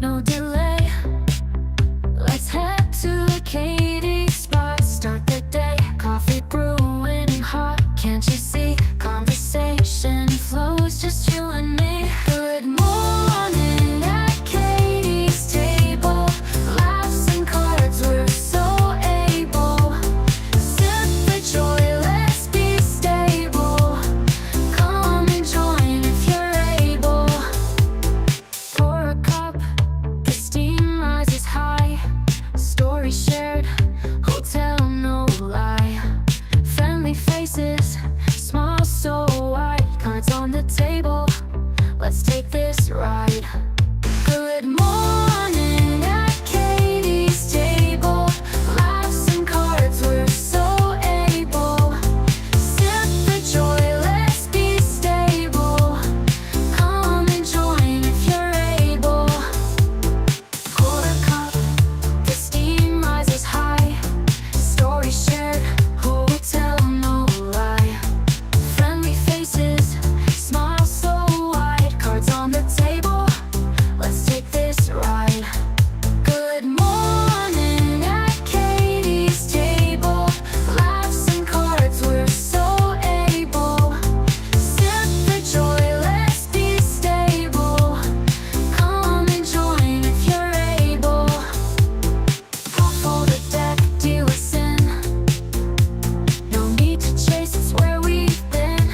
no delay. Let's head to the Katie spot. Start the day, coffee brewing hot. Can't you see? Conversation flows, just you and me. Good morning at Katie's table. Laughs and cards, we're so able. Sip the joy, let's be stable. Come and join if you're able. Pour a cup, the steam rises high. Story shared, hotel no lie. Friendly faces, smile so wide. Cards on the table, let's take this ride. Good morning at Katie's table. Laughs and cards, we're so able. Sip the joy, let's be stable. Come and join if you're able. Pour a cup, the steam rises high. Story shared, who will tell no lie. Friendly faces, smile so wide. Cards on the table, let's take this ride. Good morning at Katie's table. Laughs and cards, we're so able. Sip the joy, let's be stable. Come and join if you're able. For the deck, deal us in. No need to chase, it's where we've been.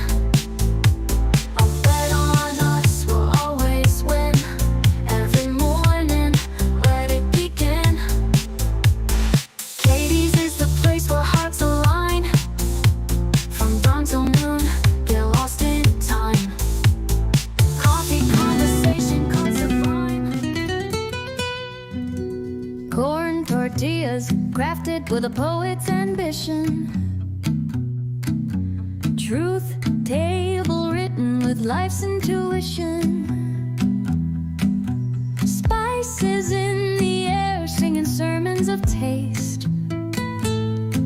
I'll bet on us, we'll always win. Every morning, let it begin. Katie's is the place where hearts align. From dawn till noon, get lost in time. Coffee, conversation, cards of rhyme. Corn tortillas, crafted with a poet's ambition. Truth, table written with life's intuition. Spices in the air, singing sermons of taste.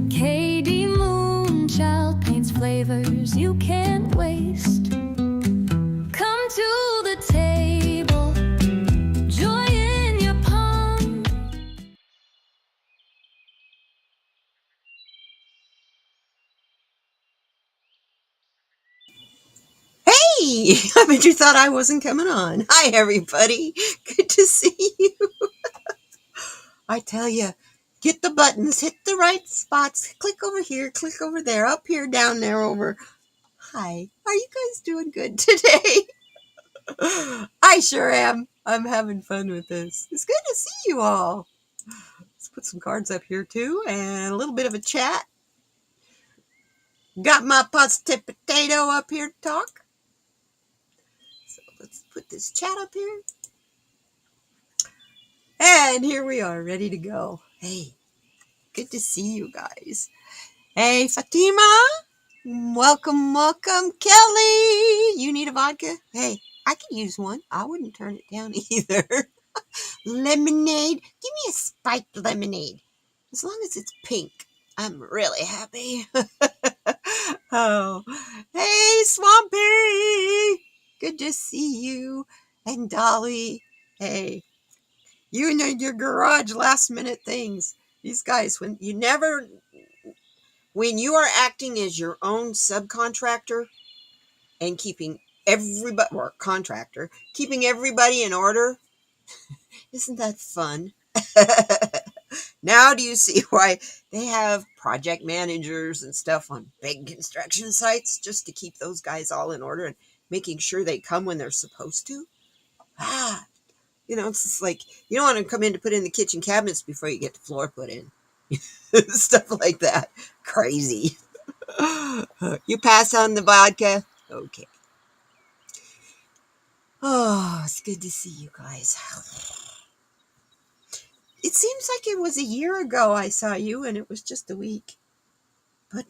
Katie Moonchild paints flavors you can't waste. Come to the table, joy in your palm. Hey, I bet you thought I wasn't coming on. Hi, everybody. Good to see you. I tell you, get the buttons, hit the right spots, click over here, click over there, up here, down there, over. Hi, are you guys doing good today? I sure am. I'm having fun with this. It's good to see you all. Let's put some cards up here too and a little bit of a chat. Got my positive potato up here to talk. So let's put this chat up here. And here we are, ready to go. Hey, good to see you guys. Hey, Fatima. Welcome, welcome. Kelly, you need a vodka? Hey, I could use one. I wouldn't turn it down either. Lemonade. Give me a spiked lemonade. As long as it's pink, I'm really happy. Oh, hey, Swampy. Good to see you. And Dolly. Hey, you and your garage last minute things. These guys, when you are acting as your own subcontractor and keeping everybody, or contractor, keeping everybody in order, isn't that fun? Now do you see why they have project managers and stuff on big construction sites, just to keep those guys all in order and making sure they come when they're supposed to? Ah, it's just like, you don't want to come in to put in the kitchen cabinets before you get the floor put in. Stuff like that. Crazy. You pass on the vodka? Okay. Oh, it's good to see you guys. It seems like it was a year ago I saw you, and it was just a week. But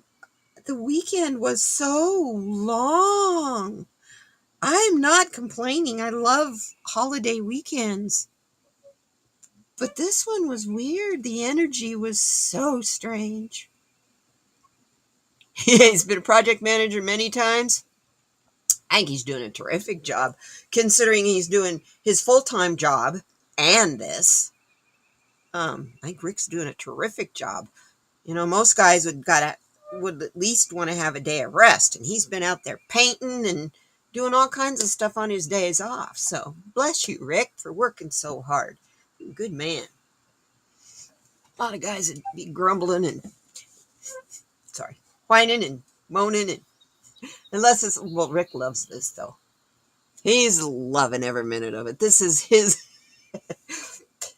the weekend was so long. I'm not complaining. I love holiday weekends. But this one was weird. The energy was so strange. He's been a project manager many times. I think he's doing a terrific job, considering he's doing his full-time job and this. I think Rick's doing a terrific job. You know, most guys would at least want to have a day of rest, and he's been out there painting and doing all kinds of stuff on his days off. So bless you, Rick, for working so hard. Good man. A lot of guys would be grumbling and whining and moaning, and unless it's Rick loves this though. He's loving every minute of it. This is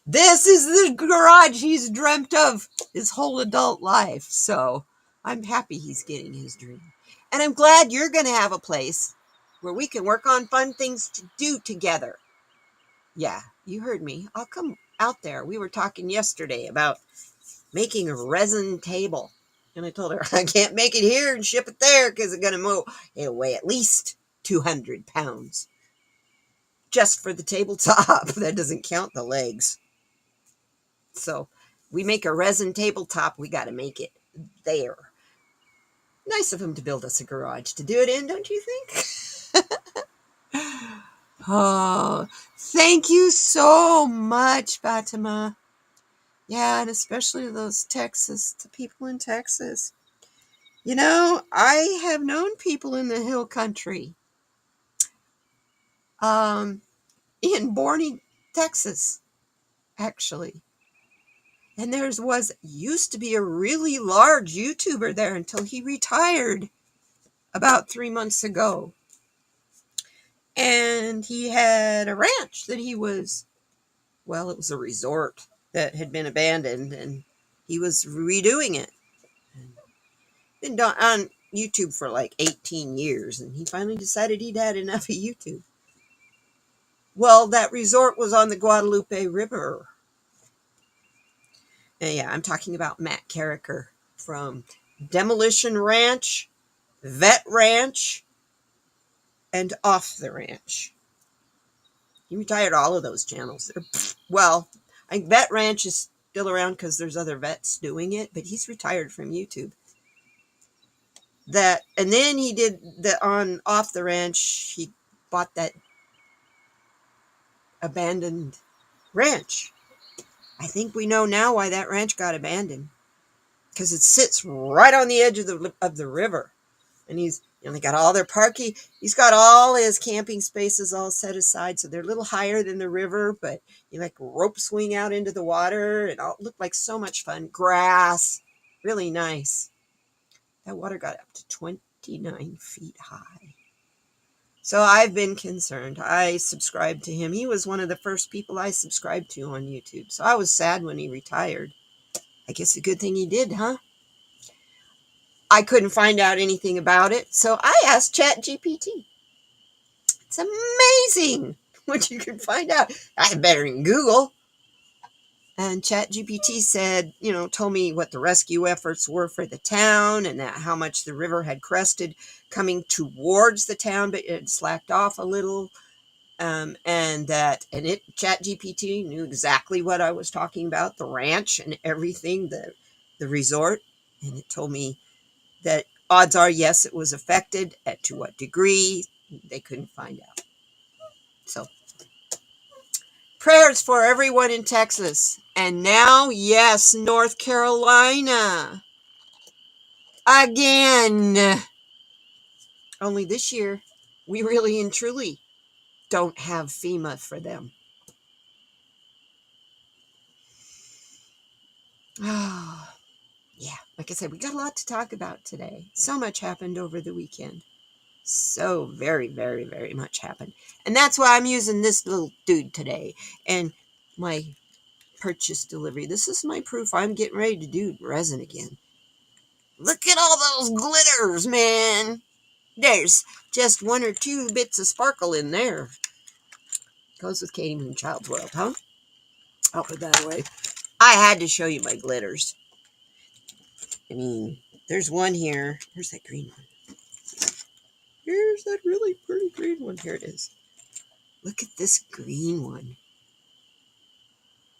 the garage he's dreamt of his whole adult life. So I'm happy he's getting his dream. And I'm glad you're going to have a place where we can work on fun things to do together. Yeah, you heard me. I'll come out there. We were talking yesterday about making a resin table. And I told her I can't make it here and ship it there because it's going to move. It'll weigh at least 200 pounds. Just for the tabletop. That doesn't count the legs. So we make a resin tabletop. We got to make it there. Nice of him to build us a garage to do it in, don't you think? Oh, thank you so much, Fatima. Yeah, and especially the people in Texas. You know, I have known people in the hill country. In Borney, Texas, actually. And there used to be a really large YouTuber there until he retired about 3 months ago. And he had a ranch that it was a resort that had been abandoned, and he was redoing it. Been on YouTube for like 18 years, and he finally decided he'd had enough of YouTube. Well, that resort was on the Guadalupe River. And yeah, I'm talking about Matt Carricker from Demolition Ranch, Vet Ranch, and Off the Ranch. He retired all of those channels. Well, I think Vet Ranch is still around because there's other vets doing it, but he's retired from YouTube. And then he did on Off the Ranch. He bought that abandoned ranch. I think we know now why that ranch got abandoned, because it sits right on the edge of the river, and they got all their parking. He's got all his camping spaces all set aside, so they're a little higher than the river, but you like rope swing out into the water. It all looked like so much fun. Grass, really nice. That water got up to 29 feet high. So I've been concerned. I subscribed to him. He was one of the first people I subscribed to on YouTube. So I was sad when he retired. I guess a good thing he did, huh? I couldn't find out anything about it, so I asked ChatGPT. It's amazing what you can find out. I better than Google. And ChatGPT said, told me what the rescue efforts were for the town, and how much the river had crested coming towards the town, but it had slacked off a little. ChatGPT knew exactly what I was talking about, the ranch and everything, the resort. And it told me that odds are, yes, it was affected. To what degree, they couldn't find out. So prayers for everyone in Texas. And now, yes, North Carolina. Again. Only this year, we really and truly don't have FEMA for them. Oh, yeah. Like I said, we got a lot to talk about today. So much happened over the weekend. So very, very, very much happened. And that's why I'm using this little dude today. And my purchase delivery. This is my proof I'm getting ready to do resin again. Look at all those glitters, man. There's just 1 or 2 bits of sparkle in there. Goes with Katie Moon Child's World, huh? I'll put that away. I had to show you my glitters. I mean, there's one here. Where's that green one? Here's that really pretty green one. Here it is. Look at this green one.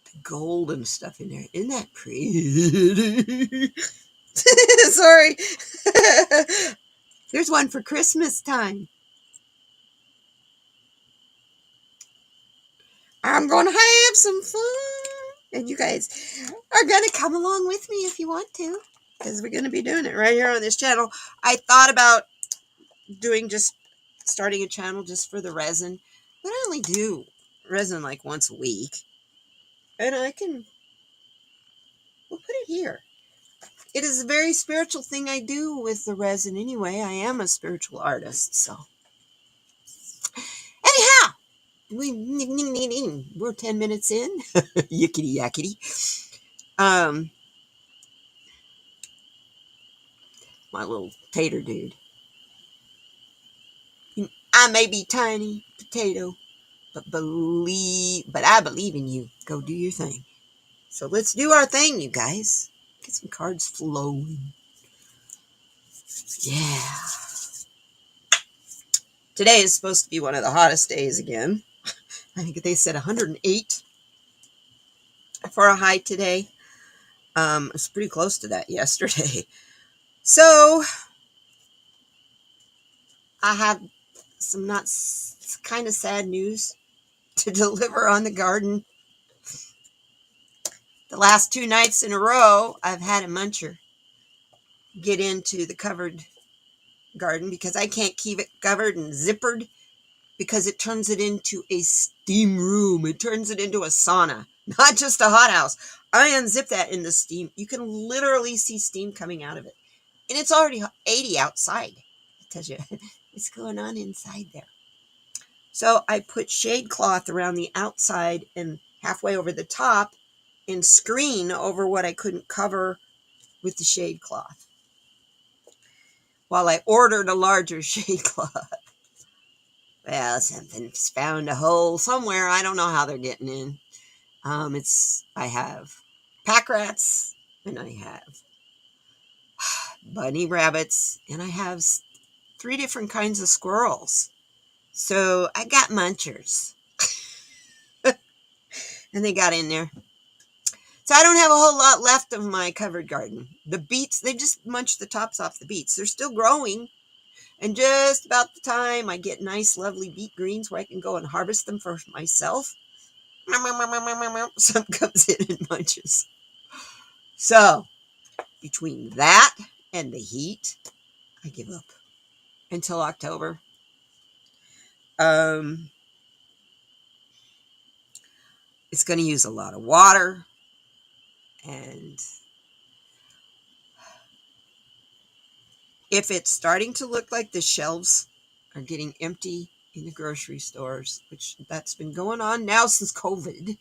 The gold and stuff in there. Isn't that pretty? Sorry. There's one for Christmas time. I'm going to have some fun. And you guys are going to come along with me if you want to, because we're going to be doing it right here on this channel. I thought about starting a channel just for the resin, but I only do resin like once a week. And we'll put it here. It is a very spiritual thing I do with the resin anyway. I am a spiritual artist, so. Anyhow, we're 10 minutes in. Yickety yackety. My little tater dude. I may be tiny potato, but I believe in you. Go do your thing. So let's do our thing, you guys. Get some cards flowing. Yeah. Today is supposed to be one of the hottest days again. I think they said 108 for a high today. It's pretty close to that yesterday. So I have some kind of sad news to deliver on the garden. The last 2 nights in a row, I've had a muncher get into the covered garden because I can't keep it covered and zippered because it turns it into a steam room. It turns it into a sauna, not just a hothouse. I unzip that in the steam. You can literally see steam coming out of it. And it's already 80 outside. I tell you, what's going on inside there. So I put shade cloth around the outside and halfway over the top and screen over what I couldn't cover with the shade cloth, while I ordered a larger shade cloth. Well, something's found a hole somewhere. I don't know how they're getting in. I have pack rats, and I have bunny rabbits, and I have 3 different kinds of squirrels. So I got munchers. And they got in there. So I don't have a whole lot left of my covered garden. The beets, they just munched the tops off the beets. They're still growing. And just about the time I get nice, lovely beet greens where I can go and harvest them for myself, some comes in and munches. So between that and the heat, I give up until October. It's going to use a lot of water, and if it's starting to look like the shelves are getting empty in the grocery stores, which that's been going on now since COVID,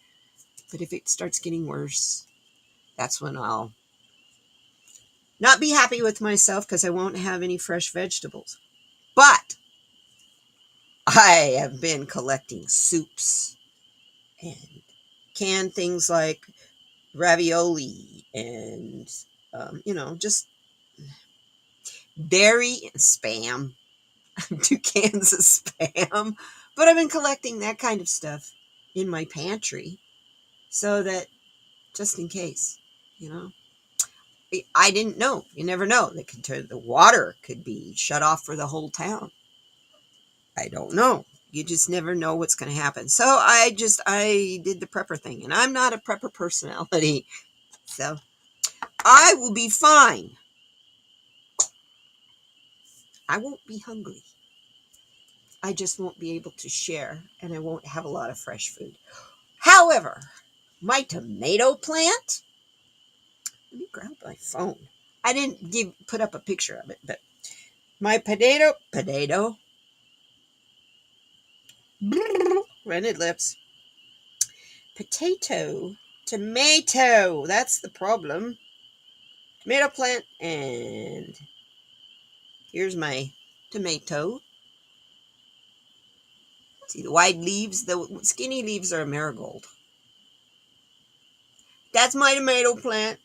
but if it starts getting worse, that's when I'll not be happy with myself because I won't have any fresh vegetables. But I have been collecting soups and canned things like ravioli and, just dairy and Spam. 2 cans of Spam. But I've been collecting that kind of stuff in my pantry so that just in case, I didn't know. You never know. The water could be shut off for the whole town. I don't know. You just never know what's going to happen. So I did the prepper thing, and I'm not a prepper personality. So I will be fine. I won't be hungry. I just won't be able to share, and I won't have a lot of fresh food. However, my tomato plant, let me grab my phone. I didn't put up a picture of it, but my potato, rented lips, tomato, that's the problem. Tomato plant, and here's my tomato. See the wide leaves? The skinny leaves are a marigold. That's my tomato plant.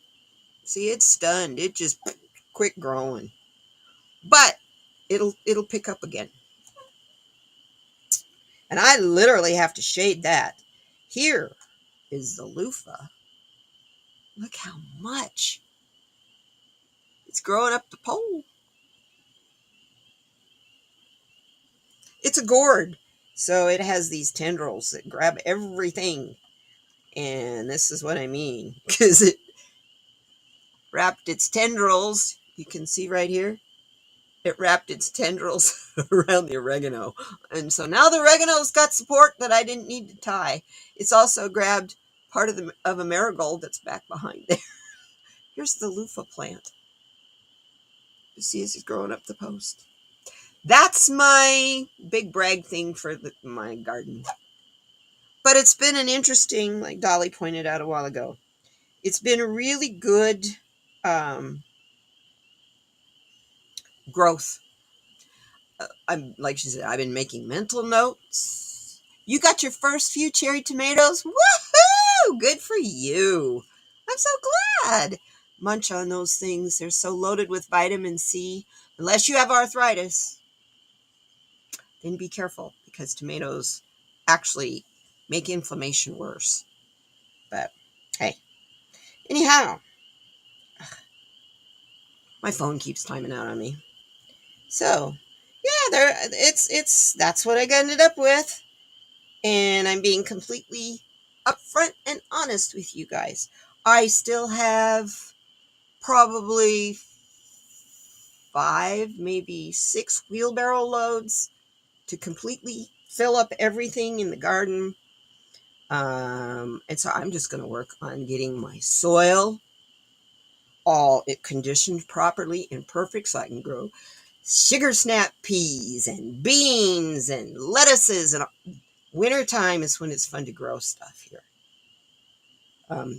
See, it's stunned. It just quit growing. But it'll pick up again. And I literally have to shade that. Here is the loofah. Look how much. It's growing up the pole. It's a gourd. So it has these tendrils that grab everything. And this is what I mean, because it wrapped its tendrils. You can see right here. It wrapped its tendrils around the oregano. And so now the oregano's got support that I didn't need to tie. It's also grabbed part of a marigold that's back behind there. Here's the loofah plant. You see as it's growing up the post. That's my big brag thing for my garden. But it's been an interesting, like Dolly pointed out a while ago, it's been a really good growth. I'm like she said, I've been making mental notes. You got your first few cherry tomatoes. Woohoo! Good for you. I'm so glad. Munch on those things. They're so loaded with vitamin C. Unless you have arthritis, then be careful because tomatoes actually make inflammation worse. But hey, anyhow, my phone keeps timing out on me. So yeah, it's that's what I ended up with. And I'm being completely upfront and honest with you guys. I still have probably 5, maybe 6 wheelbarrow loads to completely fill up everything in the garden. And so I'm just going to work on getting my soil all conditioned properly and perfect so I can grow sugar snap peas and beans and lettuces. And wintertime is when it's fun to grow stuff here.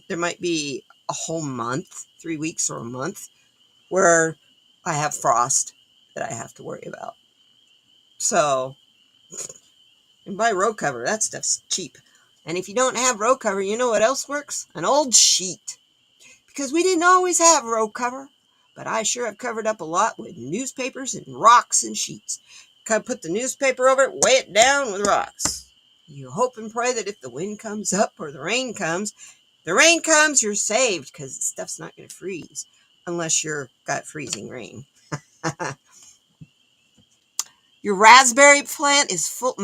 There might be a whole month, 3 weeks or a month, where I have frost that I have to worry about. So, and buy row cover. That stuff's cheap. And if you don't have row cover, you know what else works? An old sheet. Because we didn't always have row cover, but I sure have covered up a lot with newspapers and rocks and sheets. Put the newspaper over it, weigh it down with rocks. You hope and pray that if the wind comes up or the rain comes, you're saved because the stuff's not going to freeze unless you're got freezing rain. Your raspberry plant is full.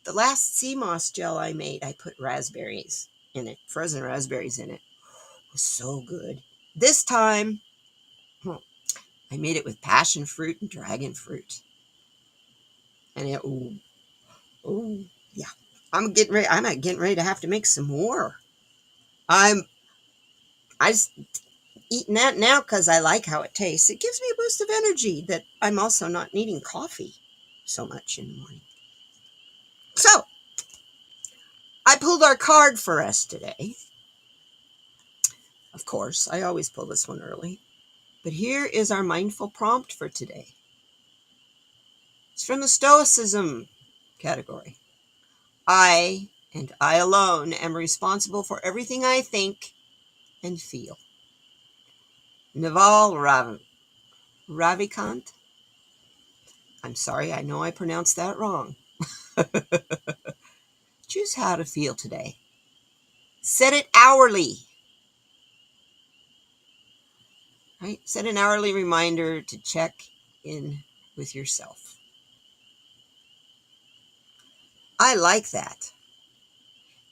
The last sea moss gel I made, I put raspberries in it, frozen raspberries in it. It was so good. This time, I made it with passion fruit and dragon fruit. And it, yeah. I'm getting ready to have to make some more. I just eating that now because I like how it tastes. It gives me a boost of energy that I'm also not needing coffee so much in the morning. So, I pulled our card for us today. Of course, I always pull this one early. But here is our mindful prompt for today. It's from the Stoicism category. I, and I alone, am responsible for everything I think and feel. Naval Ravikant. I'm sorry, I know I pronounced that wrong. Choose how to feel today. Set it hourly. Right? Set an hourly reminder to check in with yourself. I like that.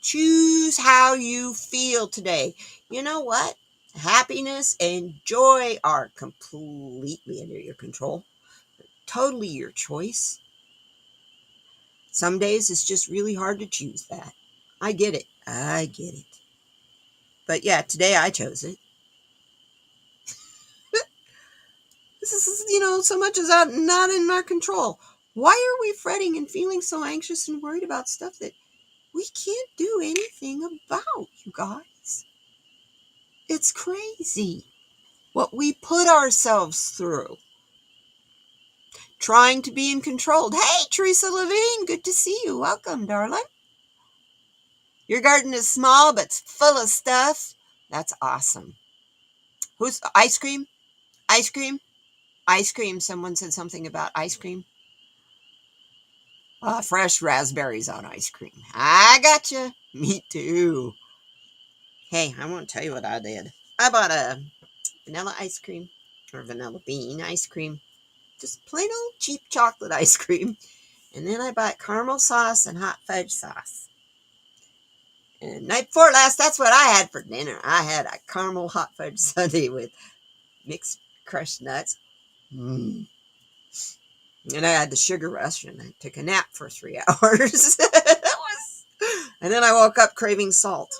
Choose how you feel today. You know what? Happiness and joy are completely under your control. Totally your choice. Some days it's just really hard to choose that. I get it. But yeah, today I chose it. This is, so much is out not in our control. Why are we fretting and feeling so anxious and worried about stuff that we can't do anything about, you guys? It's crazy what we put ourselves through. Trying to be in control. Hey, Teresa Levine, good to see you. Welcome, darling. Your garden is small, but it's full of stuff. That's awesome. Who's ice cream? Ice cream? Ice cream. Someone said something about ice cream. Fresh raspberries on ice cream. I gotcha. Me too. Hey, I want to tell you what I did. I bought a vanilla ice cream or vanilla bean ice cream. just plain old cheap chocolate ice cream. And then I bought caramel sauce and hot fudge sauce. And night before last, that's what I had for dinner. I had a caramel hot fudge sundae with mixed crushed nuts. Mm. And I had the sugar rush, and I took a nap for 3 hours. And then I woke up craving salt.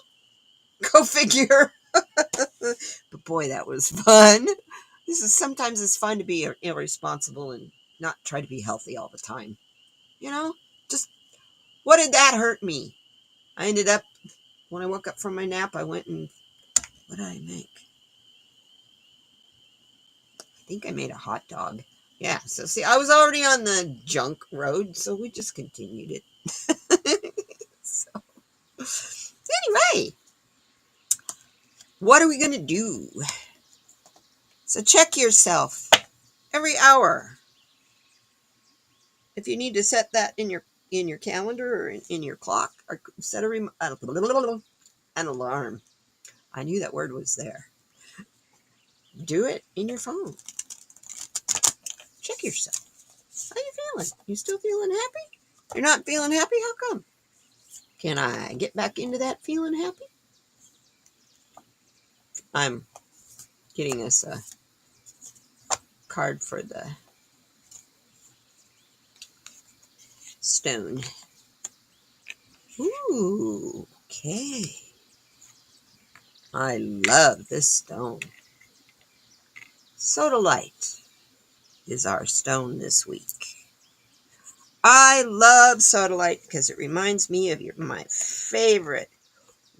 Go figure. But boy, that was fun. Sometimes it's fun to be irresponsible and not try to be healthy all the time. You know, just what did that hurt me? I ended up, when I woke up from my nap, I went and, what did I make? I think I made a hot dog. Yeah, so see, I was already on the junk road, so we just continued it. So, anyway, what are we going to do? So check yourself every hour. If you need to set that in your calendar or in your clock, or set an alarm. I knew that word was there. Do it in your phone. Check yourself. How you feeling? You still feeling happy? You're not feeling happy? How come? Can I get back into that feeling happy? I'm getting us a card for the stone. Ooh, okay. I love this stone. Sodalite is our stone this week. I love sodalite because it reminds me of my favorite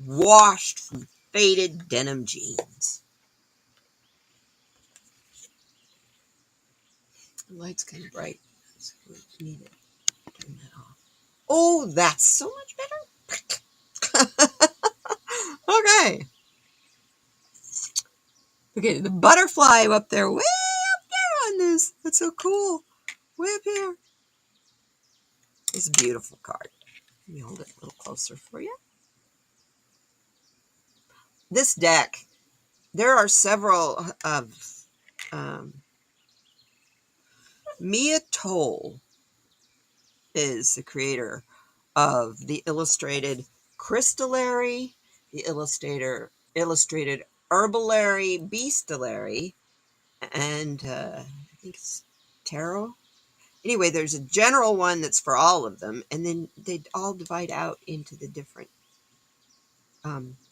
washed, faded denim jeans. The light's kind of bright, so we need to turn that off. Oh, that's so much better. Okay. Okay, the butterfly up there, way up there on this. That's so cool. Way up here. It's a beautiful card. Let me hold it a little closer for you. This deck, there are several of Mia Toll is the creator of the illustrated Crystallary, the illustrated Herballary, Beastallary, and I think it's Tarot. Anyway, there's a general one that's for all of them, and then they all divide out into the different,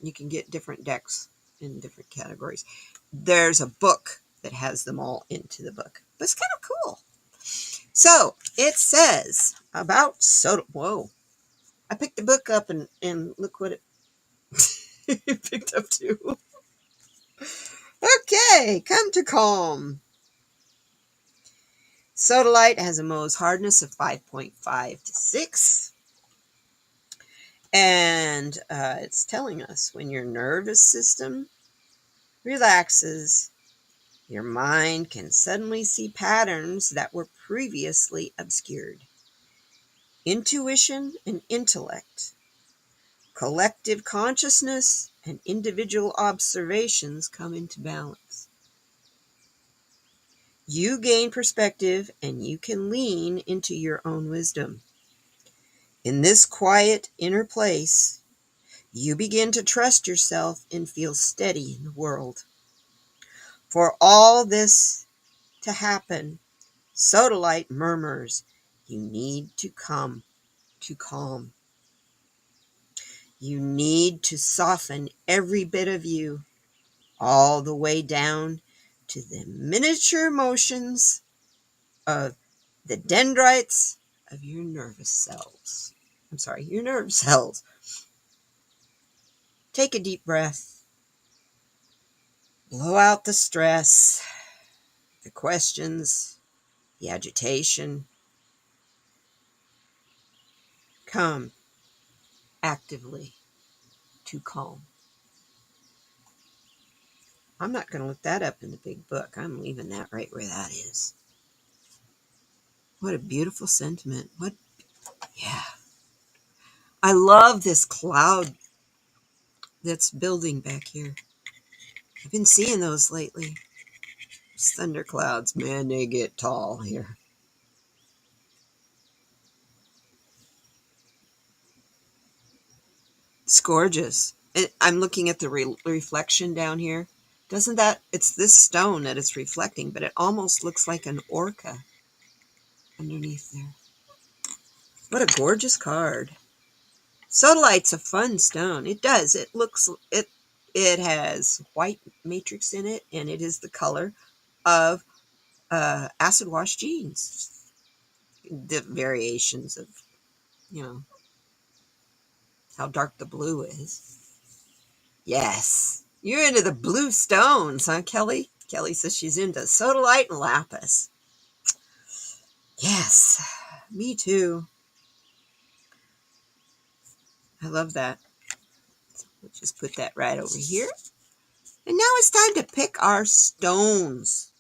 you can get different decks in different categories. There's a book that has them all into the book. But it's kind of cool. So, it says about soda. Whoa. I picked the book up and look what it picked up too. Okay, come to calm. Sodalite has a Mohs hardness of 5.5 to 6. And it's telling us when your nervous system relaxes, your mind can suddenly see patterns that were previously obscured. Intuition and intellect, collective consciousness, and individual observations come into balance. You gain perspective and you can lean into your own wisdom. In this quiet inner place, you begin to trust yourself and feel steady in the world. For all this to happen, Sodalite murmurs, you need to come to calm. You need to soften every bit of you, all the way down to the miniature motions of the dendrites of your nervous cells. Your nerve cells. Take a deep breath. Blow out the stress, the questions, the agitation. Come actively to calm. I'm not going to look that up in the big book. I'm leaving that right where that is. What a beautiful sentiment. Yeah. I love this cloud that's building back here. I've been seeing those lately. These thunderclouds, man, they get tall here. It's gorgeous. I'm looking at the reflection down here. Doesn't that, it's this stone that it's reflecting, but it almost looks like an orca underneath there. What a gorgeous card. Sodalite's a fun stone. It does. It has white matrix in it, and it is the color of acid wash jeans. The variations of, how dark the blue is. Yes. You're into the blue stones, huh, Kelly? Kelly says she's into sodalite and lapis. Yes, me too. I love that. So we'll just put that right over here. And now it's time to pick our stones.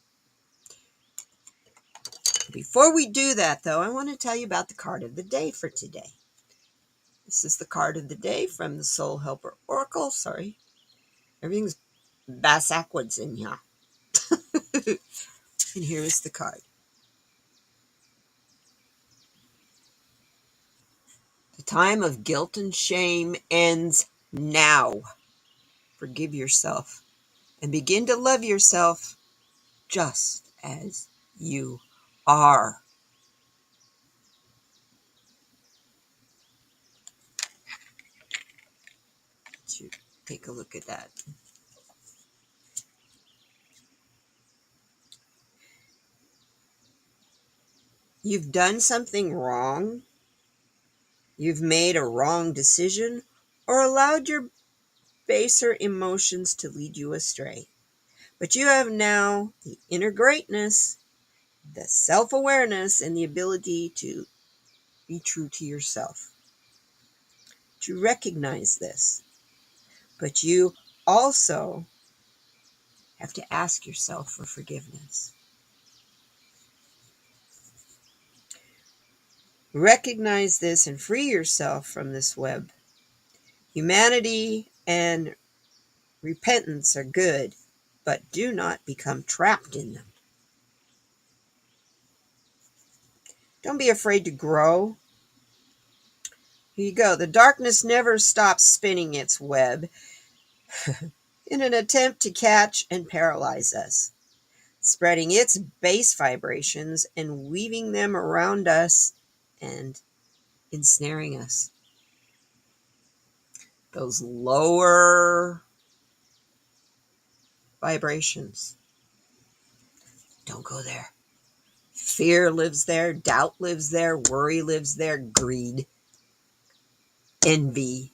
Before we do that, though, I want to tell you about the card of the day for today. This is the card of the day from the Soul Helper Oracle. Sorry. Everything's backwards in here. And here is the card. The time of guilt and shame ends now. Forgive yourself and begin to love yourself just as you are. Take a look at that. You've done something wrong. You've made a wrong decision or allowed your baser emotions to lead you astray. But you have now the inner greatness, the self-awareness, and the ability to be true to yourself, to recognize this. But you also have to ask yourself for forgiveness. Recognize this and free yourself from this web. Humanity and repentance are good, but do not become trapped in them. Don't be afraid to grow. Here you go. The darkness never stops spinning its web in an attempt to catch and paralyze us, spreading its base vibrations and weaving them around us and ensnaring us. Those lower vibrations. Don't go there. Fear lives there. Doubt lives there. Worry lives there. Greed. Envy.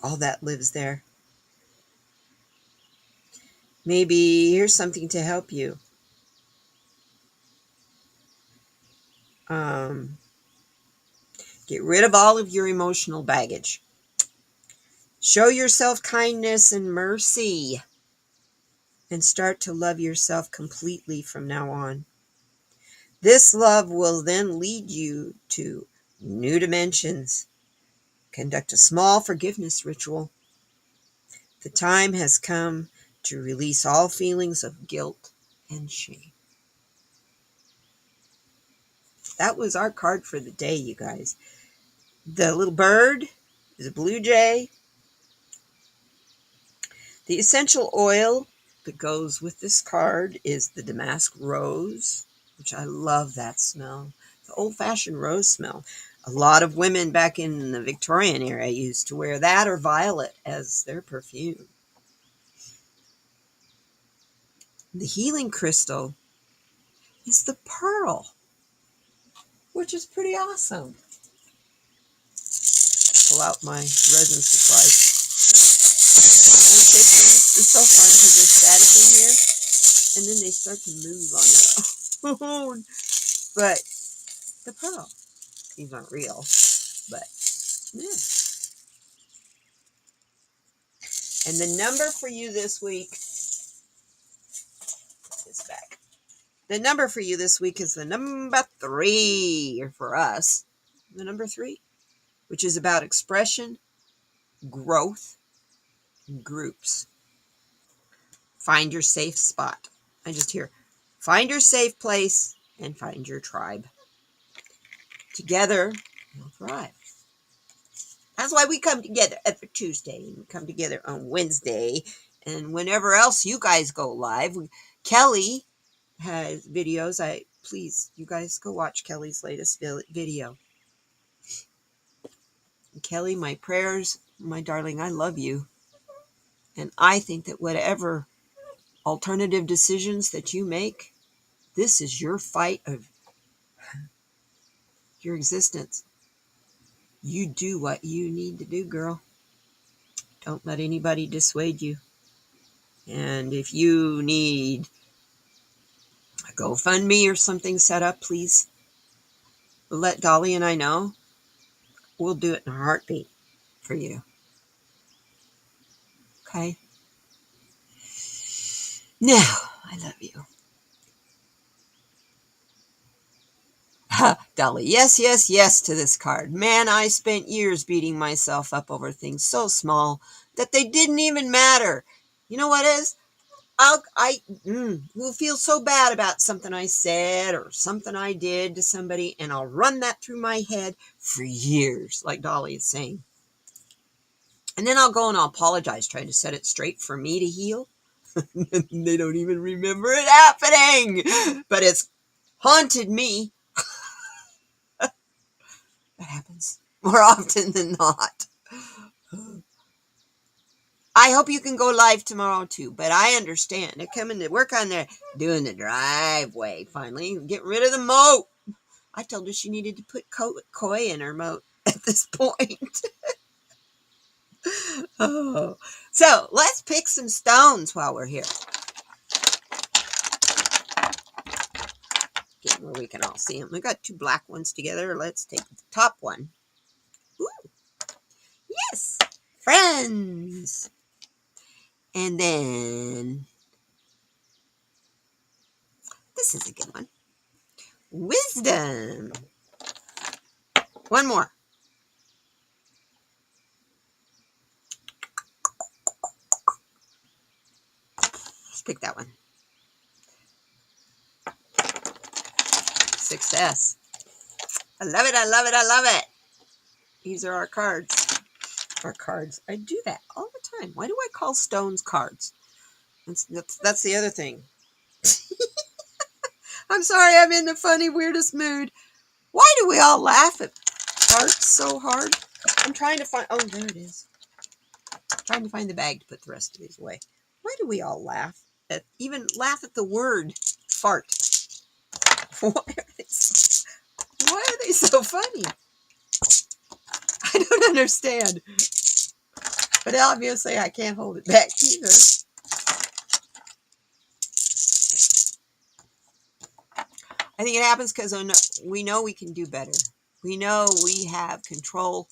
All that lives there. Maybe here's something to help you. Get rid of all of your emotional baggage. Show yourself kindness and mercy. And start to love yourself completely from now on. This love will then lead you to new dimensions. Conduct a small forgiveness ritual. The time has come to release all feelings of guilt and shame. That was our card for the day, you guys. The little bird is a blue jay. The essential oil that goes with this card is the damask rose, which I love that smell. The old-fashioned rose smell. A lot of women back in the Victorian era used to wear that or violet as their perfume. The healing crystal is the pearl, which is pretty awesome. Pull out my resin supplies. It's so fun because there's static in here, and then they start to move on their own. But the pearl, these aren't real, but yeah. And the number for you this week, put this back. The number for you this week is the number 3, or for us, the number 3, which is about expression, growth, and groups. Find your safe spot. I just hear, find your safe place and find your tribe. Together, you'll thrive. That's why we come together every Tuesday, and we come together on Wednesday, and whenever else you guys go live. Kelly has videos. Please, you guys go watch Kelly's latest video. Kelly, my prayers, my darling, I love you. And I think that whatever alternative decisions that you make, this is your fight of your existence. You do what you need to do, girl. Don't let anybody dissuade you. And if you need a GoFundMe or something set up, please let Dolly and I know. We'll do it in a heartbeat for you. Okay? Now, I love you. Dolly, yes, yes, yes to this card. Man, I spent years beating myself up over things so small that they didn't even matter. You know what is? Will feel so bad about something I said or something I did to somebody, and I'll run that through my head for years, like Dolly is saying. And then I'll go and I'll apologize, trying to set it straight for me to heal. They don't even remember it happening, but it's haunted me. That happens more often than not. I hope you can go live tomorrow too, but I understand. They're coming to work on their doing the driveway finally, getting rid of the moat. I told her she needed to put koi in her moat at this point. Oh. So let's pick some stones while we're here. Get where we can all see them. I got two black ones together. Let's take the top one. Ooh. Yes, friends. And then this is a good one. Wisdom. One more. Let's pick that one. Success. I love it. I love it. I love it. These are our cards. Our cards. I do that all the time. Why do I call stones cards? That's the other thing. I'm sorry, I'm in the funny, weirdest mood. Why do we all laugh at hearts so hard? I'm trying to find, oh, there it is. I'm trying to find the bag to put the rest of these away. Why do we all laugh at, even laugh at the word fart? Why are they so funny? I don't understand. But obviously I can't hold it back either. I think it happens because we know we can do better. We know we have control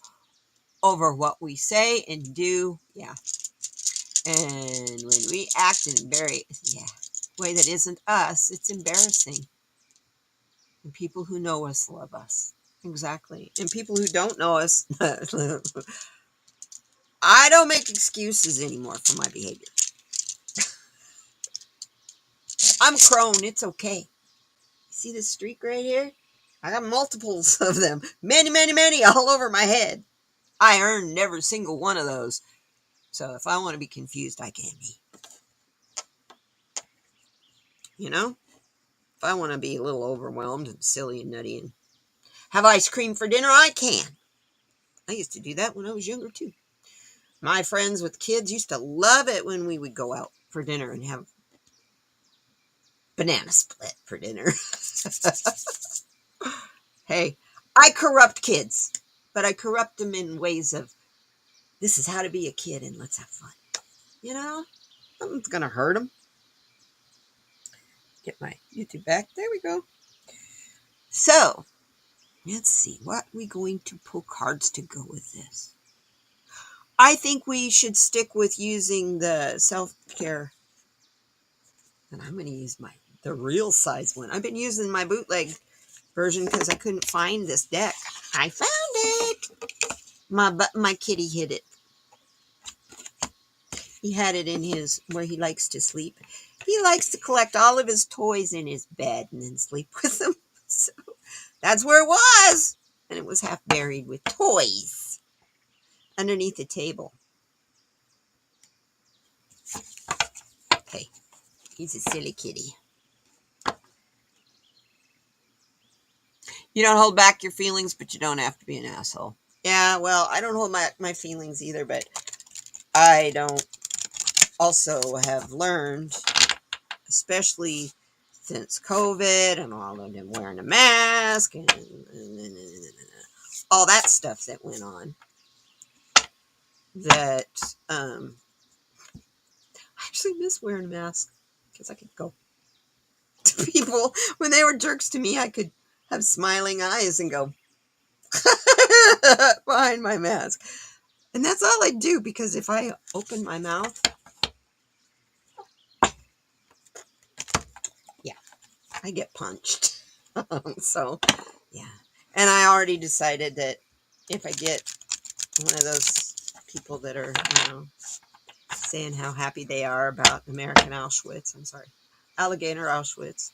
over what we say and do. Yeah. And when we act in a way that isn't us, it's embarrassing. And people who know us love us. Exactly. And people who don't know us, I don't make excuses anymore for my behavior. I'm crone. It's okay. See this streak right here? I got multiples of them. Many, many, many all over my head. I earned every single one of those. So if I want to be confused, I can be. You know? If I want to be a little overwhelmed and silly and nutty and have ice cream for dinner, I can. I used to do that when I was younger too. My friends with kids used to love it when we would go out for dinner and have banana split for dinner. Hey, I corrupt kids, but I corrupt them in ways of, this is how to be a kid and let's have fun. You know, nothing's going to hurt them. Get my YouTube back. There we go. So, let's see. What are we going to pull cards to go with this? I think we should stick with using the self-care. And I'm going to use the real size one. I've been using my bootleg version because I couldn't find this deck. I found it. My kitty hid it. He had it in his, where he likes to sleep. He likes to collect all of his toys in his bed and then sleep with them. So that's where it was. And it was half buried with toys underneath the table. Hey, he's a silly kitty. You don't hold back your feelings, but you don't have to be an asshole. Yeah, well, I don't hold my feelings either, but I don't also have learned, especially since COVID and all of them wearing a mask and all that stuff that went on, that I actually miss wearing a mask because I could go to people when they were jerks to me. I could have smiling eyes and go behind my mask. And that's all I do, because if I open my mouth, yeah, I get punched. So, yeah. And I already decided that if I get one of those people that are, saying how happy they are about American Auschwitz, I'm sorry, Alligator Auschwitz,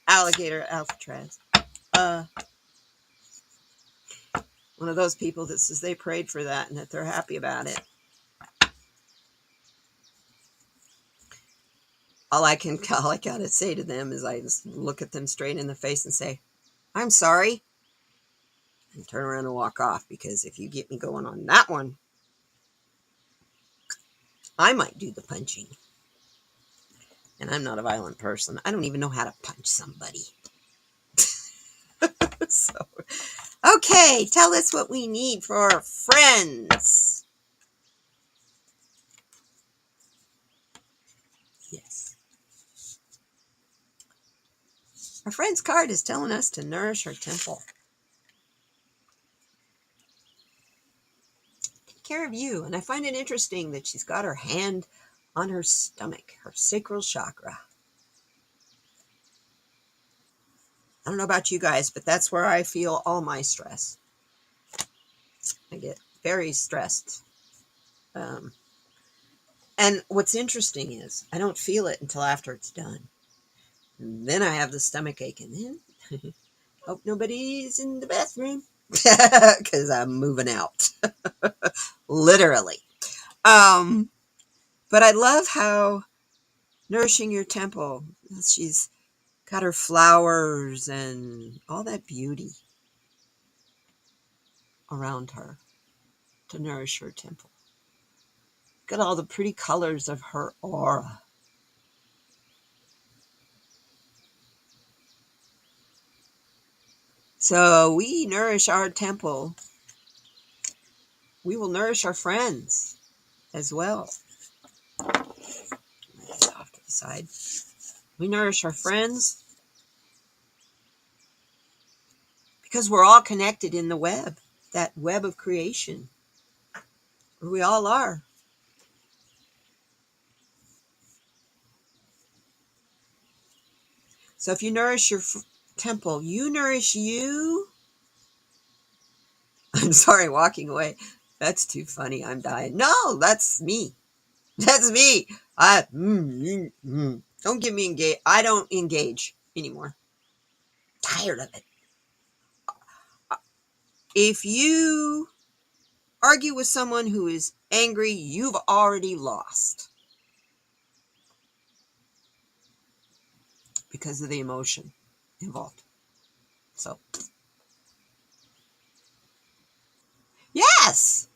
Alligator Alcatraz, one of those people that says they prayed for that and that they're happy about it. All I gotta say to them is I just look at them straight in the face and say, I'm sorry, and turn around and walk off, because if you get me going on that one, I might do the punching. And I'm not a violent person. I don't even know how to punch somebody. So, okay, tell us what we need for our friends. Yes. Our friend's card is telling us to nourish our temple. Take care of you. And I find it interesting that she's got her hand on her stomach, her sacral chakra. I don't know about you guys, but that's where I feel all my stress. I get very stressed. And what's interesting is I don't feel it until after it's done. And then I have the stomach ache, and then hope nobody's in the bathroom because I'm moving out. Literally. But I love how nourishing your temple, she's got her flowers and all that beauty around her to nourish her temple. Got all the pretty colors of her aura. So we nourish our temple. We will nourish our friends as well. That's off to the side. We nourish our friends because we're all connected in the web, that web of creation, where we all are. So if you nourish your temple, you nourish you. I'm sorry, walking away. That's too funny. I'm dying. No, that's me. That's me. Don't get me engaged. I don't engage anymore. Tired of it. If you argue with someone who is angry, you've already lost because of the emotion involved. So, yes.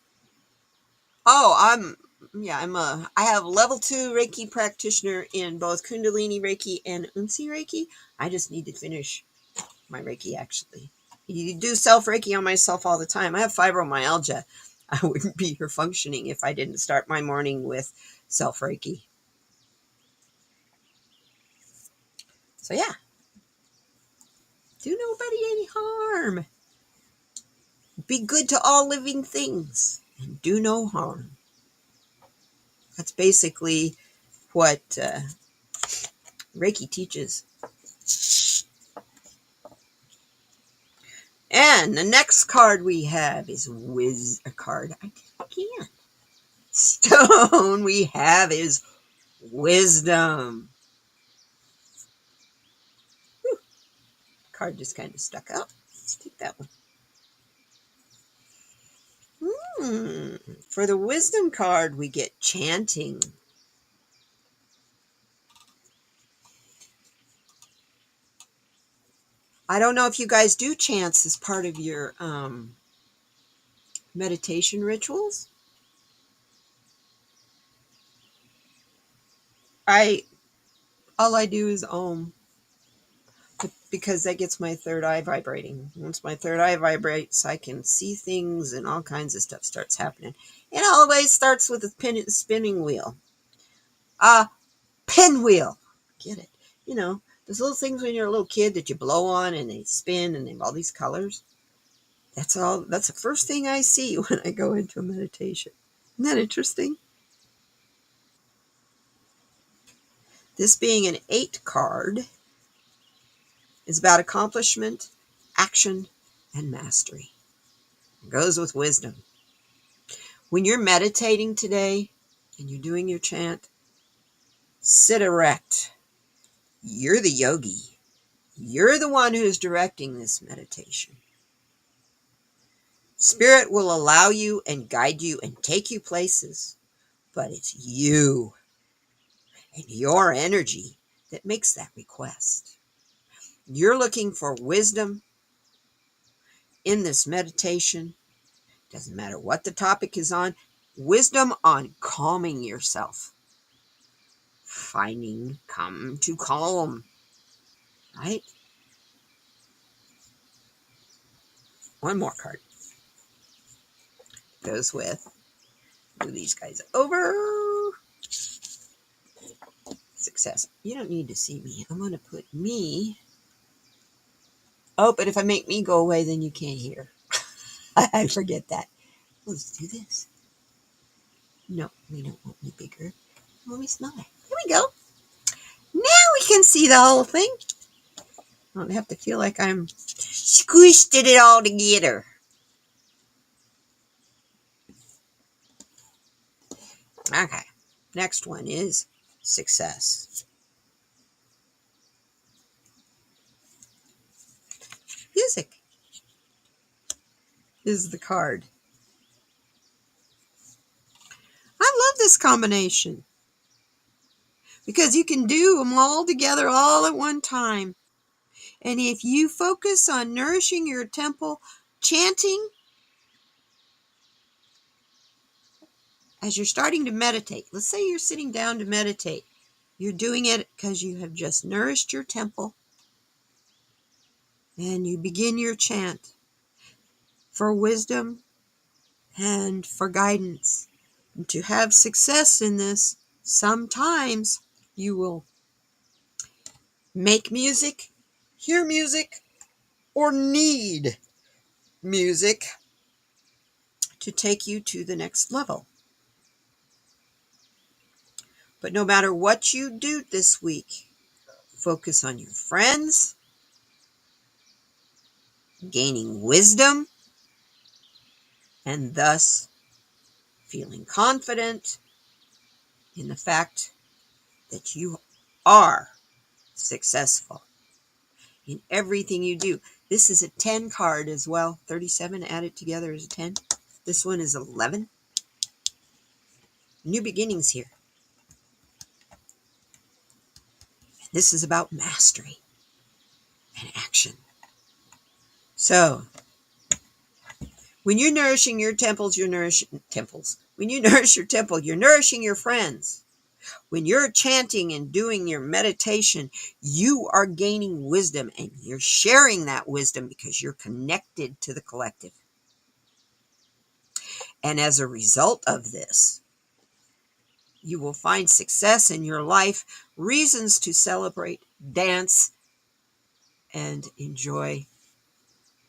Oh, I have level 2 Reiki practitioner in both Kundalini Reiki and Unsi Reiki. I just need to finish my Reiki, actually. You do self Reiki on myself all the time. I have fibromyalgia. I wouldn't be here functioning if I didn't start my morning with self Reiki. So yeah, do nobody any harm. Be good to all living things and do no harm. That's basically what Reiki teaches. And the next card we have is a card. I did it again. stone we have is wisdom. Whew, card just kind of stuck out. Let's take that one. For the wisdom card, we get chanting. I don't know if you guys do chants as part of your meditation rituals. All I do is Om, because that gets my third eye vibrating. Once my third eye vibrates, I can see things and all kinds of stuff starts happening. It always starts with a spinning wheel. Pinwheel. Get it? You know, those little things when you're a little kid that you blow on and they spin and they have all these colors. That's the first thing I see when I go into a meditation. Isn't that interesting? This being an 8 card is about accomplishment, action, and mastery. It goes with wisdom. When you're meditating today and you're doing your chant, sit erect. You're the yogi. You're the one who's directing this meditation. Spirit will allow you and guide you and take you places, but it's you and your energy that makes that request. You're looking for wisdom in this meditation. Doesn't matter what the topic is on. Wisdom on calming yourself. Come to calm. Right? One more card. Goes with, move these guys over. Success. You don't need to see me. I'm going to put me. Oh, but if I make me go away, then you can't hear. I forget that. Let's do this. No, we don't want me bigger. Want me smaller. Here we go. Now we can see the whole thing. I don't have to feel like I'm squished it all together. Okay. Next one is success. Music is the card. I love this combination because you can do them all together all at one time. And if you focus on nourishing your temple, chanting, as you're starting to meditate, let's say you're sitting down to meditate. You're doing it because you have just nourished your temple. And you begin your chant for wisdom and for guidance. And to have success in this, sometimes you will make music, hear music, or need music to take you to the next level. But no matter what you do this week, focus on your friends, gaining wisdom, and thus feeling confident in the fact that you are successful in everything you do. This is a 10 card as well. 37 added together is a 10. This one is 11. New beginnings here. This is about mastery and action. So, when you're nourishing your temples, you're nourishing temples. When you nourish your temple, you're nourishing your friends. When you're chanting and doing your meditation, you are gaining wisdom and you're sharing that wisdom because you're connected to the collective. And as a result of this, you will find success in your life, reasons to celebrate, dance, and enjoy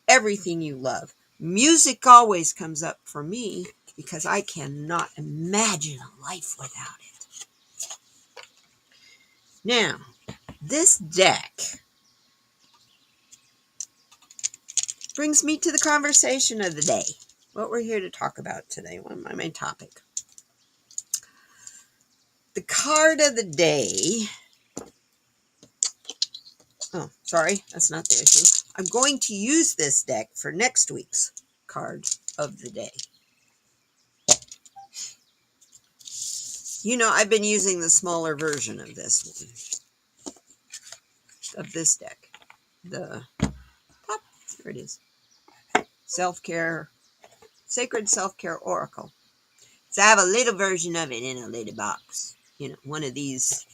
everything you love. Music always comes up for me because I cannot imagine a life without it. Now, this deck brings me to the conversation of the day. What we're here to talk about today, my main topic. The card of the day. Oh, sorry, that's not the issue. I'm going to use this deck for next week's card of the day. You know, I've been using the smaller version of this one, of this deck. The top, there it is. Self-care, Sacred Self-Care Oracle. So I have a little version of it in a little box. You know, one of these.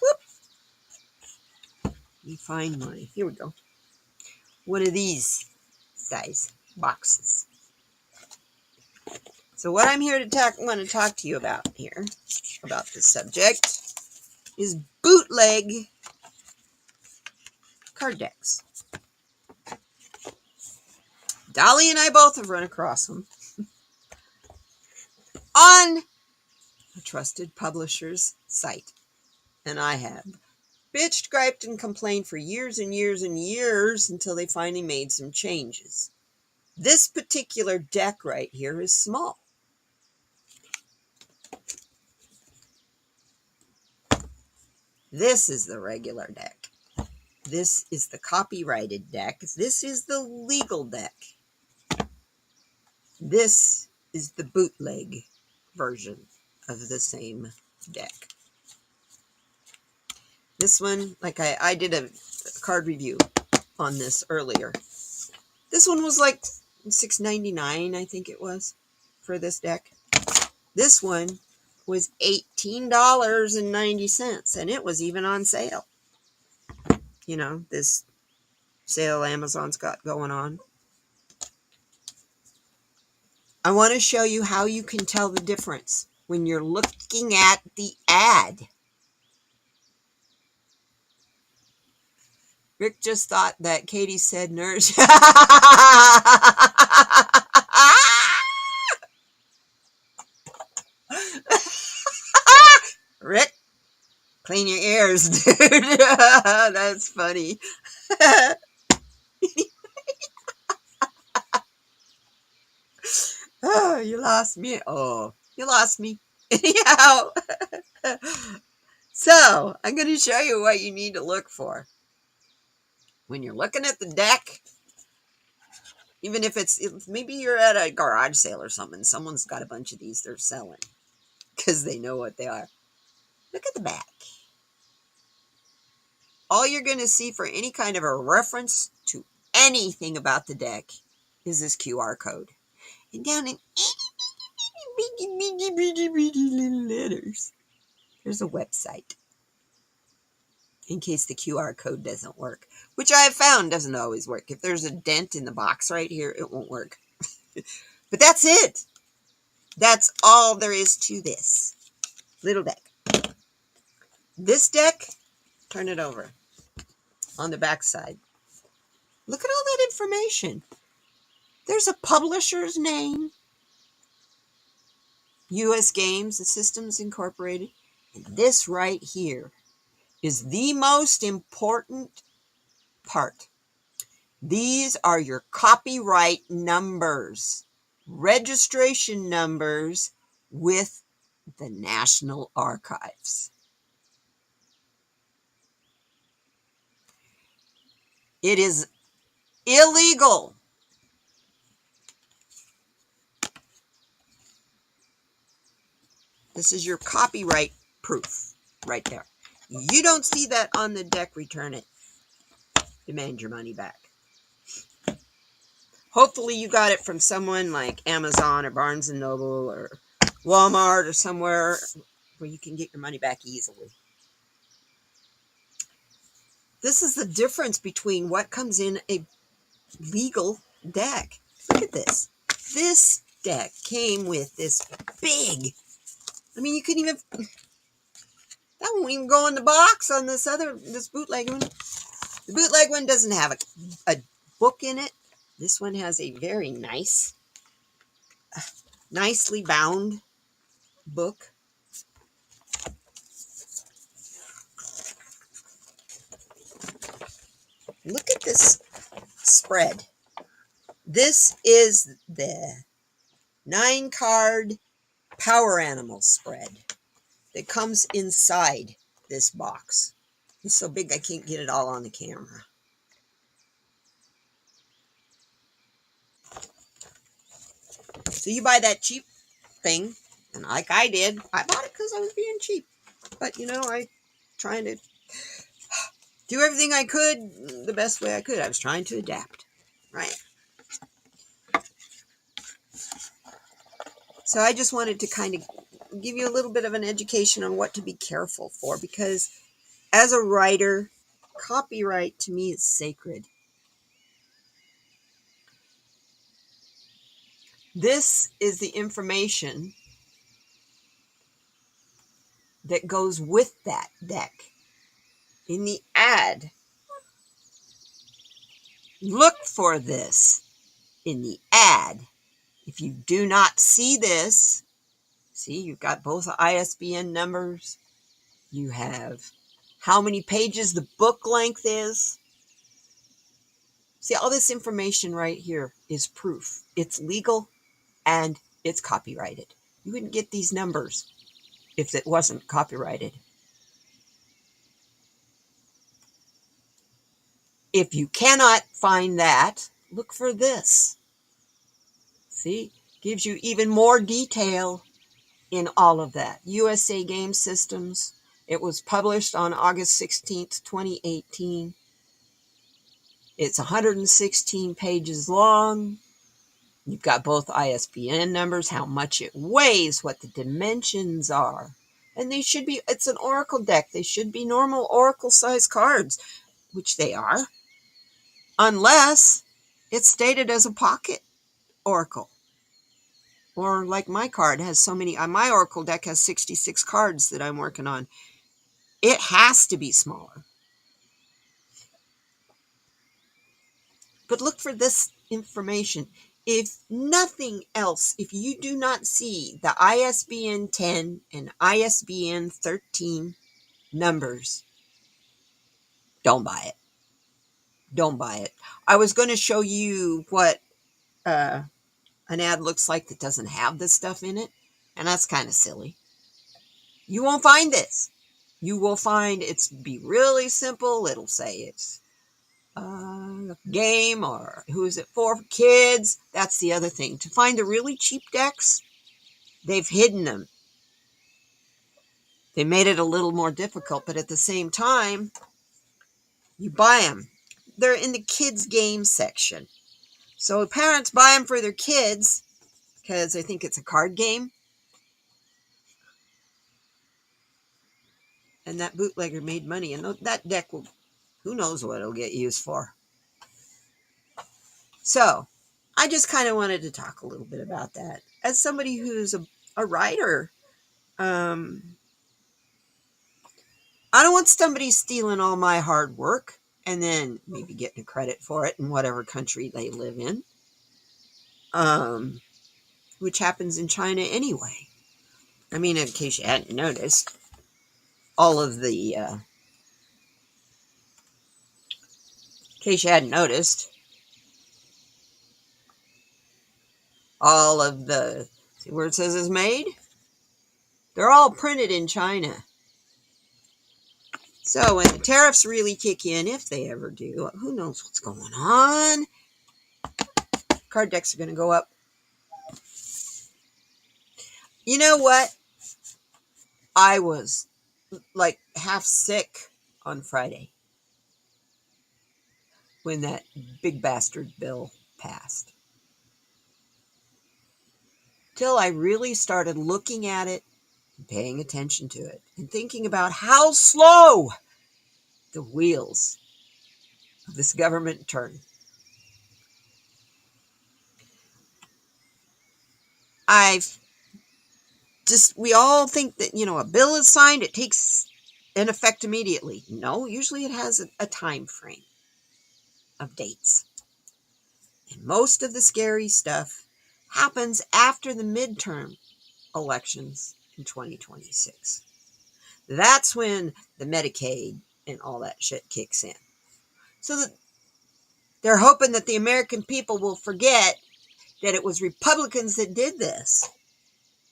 Whoop. Let me find my, here we go. One of these size boxes. So what I'm here to want to talk to you about here, about this subject, is bootleg card decks. Dolly and I both have run across them on a trusted publisher's site. And I have bitched, griped, and complained for years and years and years until they finally made some changes. This particular deck right here is small. This is the regular deck. This is the copyrighted deck. This is the legal deck. This is the bootleg version of the same deck. This one, like I did a card review on this earlier. This one was like $6.99, I think it was, for this deck. This one was $18.90, and it was even on sale. You know, this sale Amazon's got going on. I want to show you how you can tell the difference when you're looking at the ad. Rick just thought that Katie said nurse. Rick, clean your ears, dude. That's funny. Oh, you lost me. Oh, you lost me. Anyhow. So, I'm going to show you what you need to look for. When you're looking at the deck, even if maybe you're at a garage sale or something, someone's got a bunch of these they're selling because they know what they are. Look at the back. All you're going to see for any kind of a reference to anything about the deck is this QR code. And down in little letters, there's a website. In case the QR code doesn't work, which I have found doesn't always work. If there's a dent in the box right here, it won't work. But that's it. That's all there is to this little deck. This deck, turn it over on the back side. Look at all that information. There's a publisher's name, U.S. Games and Systems Incorporated. And this right here is the most important part. These are your copyright numbers, registration numbers with the National Archives. It is illegal This is your copyright proof right there. You don't see that on the deck, return it. Demand your money back. Hopefully you got it from someone like Amazon or Barnes & Noble or Walmart or somewhere where you can get your money back easily. This is the difference between what comes in a legal deck. Look at this. This deck came with this big, I mean, you couldn't even, that won't even go in the box on this bootleg one. The bootleg one doesn't have a book in it. This one has a very nice, nicely bound book. Look at this spread. This is the 9-card Power Animal spread. that comes inside this box. It's so big I can't get it all on the camera. So you buy that cheap thing, and like I did, I bought it because I was being cheap. But I trying to do everything I could the best way I could. I was trying to adapt, right? So I just wanted to kind of give you a little bit of an education on what to be careful for, because as a writer, copyright to me is sacred. This is the information that goes with that deck. In the ad, look for this in the ad. If you do not see this, see, you've got both ISBN numbers. You have how many pages the book length is. See, all this information right here is proof. It's legal and it's copyrighted. You wouldn't get these numbers if it wasn't copyrighted. If you cannot find that, look for this. See, gives you even more detail in all of that. USA Game Systems. It was published on August 16th, 2018. It's 116 pages long. You've got both ISBN numbers, how much it weighs, what the dimensions are. And they should be, it's an Oracle deck. They should be normal Oracle size cards, which they are, unless it's stated as a pocket Oracle. Or like my card has so many, my Oracle deck has 66 cards that I'm working on. It has to be smaller. But look for this information. If nothing else, if you do not see the ISBN 10 and ISBN 13 numbers, don't buy it. Don't buy it. I was going to show you what an ad looks like that doesn't have this stuff in it, and that's kind of silly. You won't find this. You will find it's be really simple. It'll say it's a game, or who is it for kids. That's the other thing. To find the really cheap decks, they've hidden them. They made it a little more difficult, but at the same time, you buy them. They're in the kids' game section. So parents buy them for their kids because they think it's a card game. And that bootlegger made money. And that deck will, who knows what it'll get used for. So I just kind of wanted to talk a little bit about that. As somebody who's a writer, I don't want somebody stealing all my hard work and then maybe getting credit for it in whatever country they live in, which happens in China anyway. I mean, in case you hadn't noticed, all of the, in case you hadn't noticed, all of the, see where it says is made? They're all printed in China. So when the tariffs really kick in, if they ever do, who knows what's going on? Card decks are going to go up. You know what? I was like half sick on Friday when that big bastard bill passed. Till I really started looking at it, and paying attention to it, and thinking about how slow the wheels of this government turn. We all think that, a bill is signed, it takes an effect immediately. No, usually it has a time frame of dates. And most of the scary stuff happens after the midterm elections in 2026. That's when the Medicaid and all that shit kicks in. So that they're hoping that the American people will forget that it was Republicans that did this.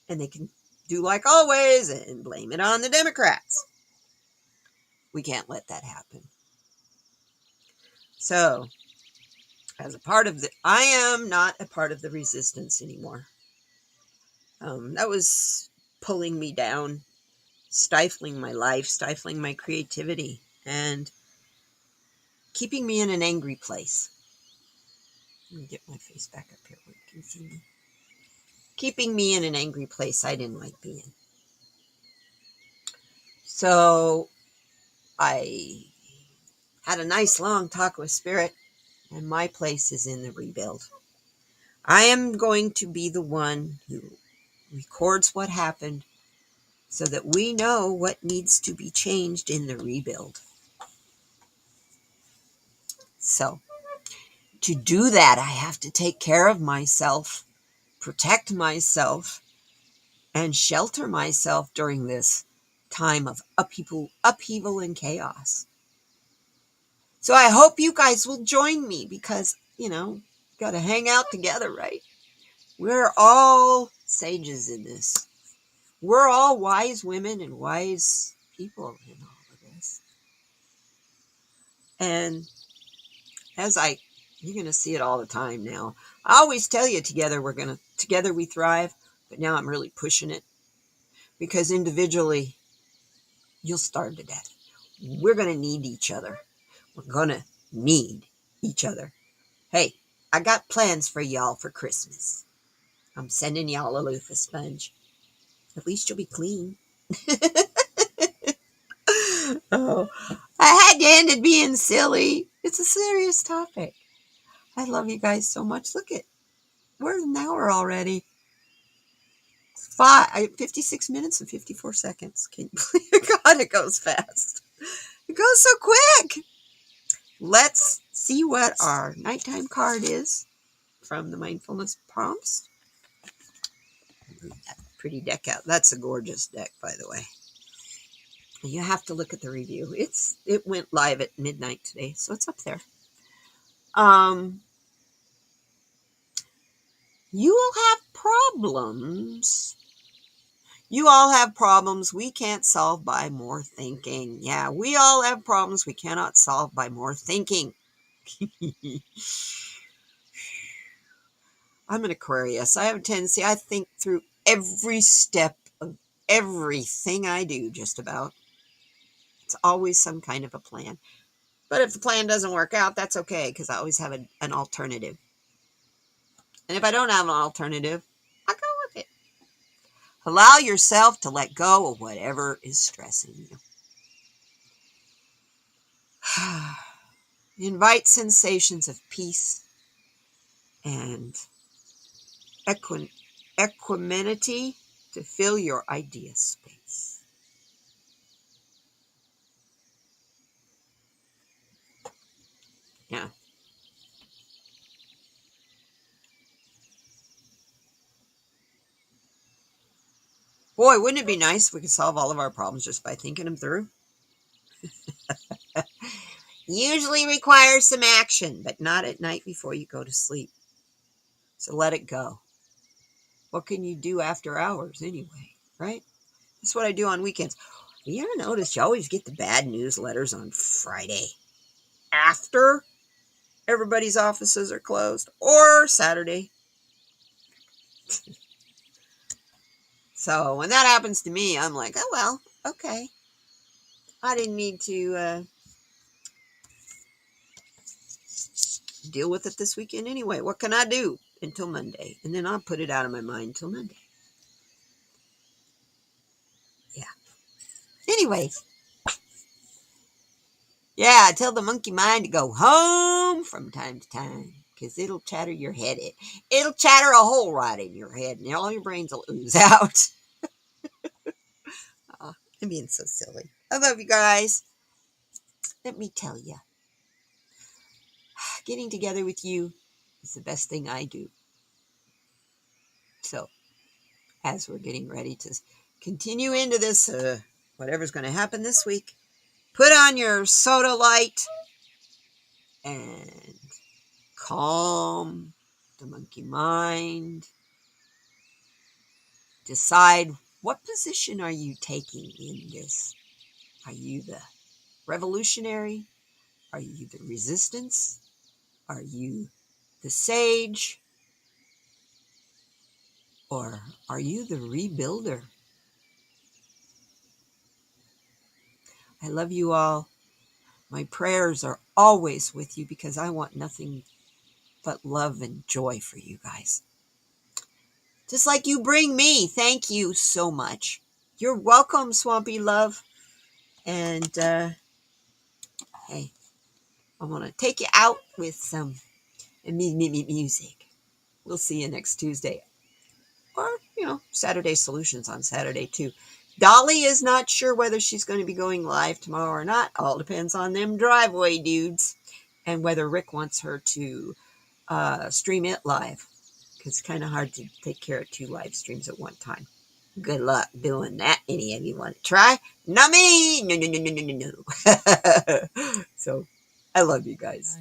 And they can do like always and blame it on the Democrats. We can't let that happen. So, as a part of I am not a part of the resistance anymore. That was pulling me down, stifling my life, stifling my creativity, and keeping me in an angry place. Let me get my face back up here where you can see me. Keeping me in an angry place I didn't like being. So I had a nice long talk with Spirit, and my place is in the rebuild. I am going to be the one who records what happened so that we know what needs to be changed in the rebuild. So, to do that, I have to take care of myself, protect myself, and shelter myself during this time of upheaval and chaos. So I hope you guys will join me because, got to hang out together, right? We're all sages in this. We're all wise women and wise people in all of this. And you're going to see it all the time now. I always tell you together we thrive, but now I'm really pushing it because individually you'll starve to death. We're going to need each other. We're going to need each other. Hey, I got plans for y'all for Christmas. I'm sending y'all a loofah sponge. At least you'll be clean. Oh, I had to end it being silly. It's a serious topic. I love you guys so much. Look at, we're an hour already. 56 minutes and 54 seconds. Can you believe? God, it goes fast. It goes so quick. Let's see what our nighttime card is from the Mindfulness Prompts. That pretty deck out. That's a gorgeous deck, by the way. You have to look at the review. It went live at midnight today, so it's up there. You will have problems. You all have problems we can't solve by more thinking. Yeah, we all have problems we cannot solve by more thinking. I'm an Aquarius. I have a tendency, I think through every step of everything I do, just about. It's always some kind of a plan. But if the plan doesn't work out, that's okay, because I always have an alternative. And if I don't have an alternative, I go with it. Allow yourself to let go of whatever is stressing you. Invite sensations of peace and equanimity to fill your idea space. Yeah. Boy, wouldn't it be nice if we could solve all of our problems just by thinking them through? Usually requires some action, but not at night before you go to sleep. So let it go. What can you do after hours anyway, right? That's what I do on weekends. You ever notice you always get the bad newsletters on Friday after everybody's offices are closed, or Saturday? So when that happens to me, I'm like, oh, well, okay. I didn't need to deal with it this weekend anyway. What can I do until Monday? And then I'll put it out of my mind until Monday. Yeah. Anyways. Yeah, tell the monkey mind to go home from time to time, because it'll chatter your head in. It'll chatter a hole right in your head, and all your brains will ooze out. Oh, I'm being so silly. I love you guys. Let me tell you, getting together with you is the best thing I do. So, as we're getting ready to continue into this, whatever's going to happen this week, put on your soda light and calm the monkey mind. Decide What position are you taking in this? Are you the revolutionary? Are you the resistance? Are you the sage? Or are you the rebuilder? I love you all. My prayers are always with you because I want nothing but love and joy for you guys. Just like you bring me. Thank you so much. You're welcome, Swampy Love. And hey, I want to take you out with some music. We'll see you next Tuesday. Or, Saturday Solutions on Saturday too. Dolly is not sure whether she's going to be going live tomorrow or not. All depends on them driveway dudes. And whether Rick wants her to stream it live. Because it's kind of hard to take care of 2 live streams at one time. Good luck doing that. Any of you want to try? Not me. No. So, I love you guys.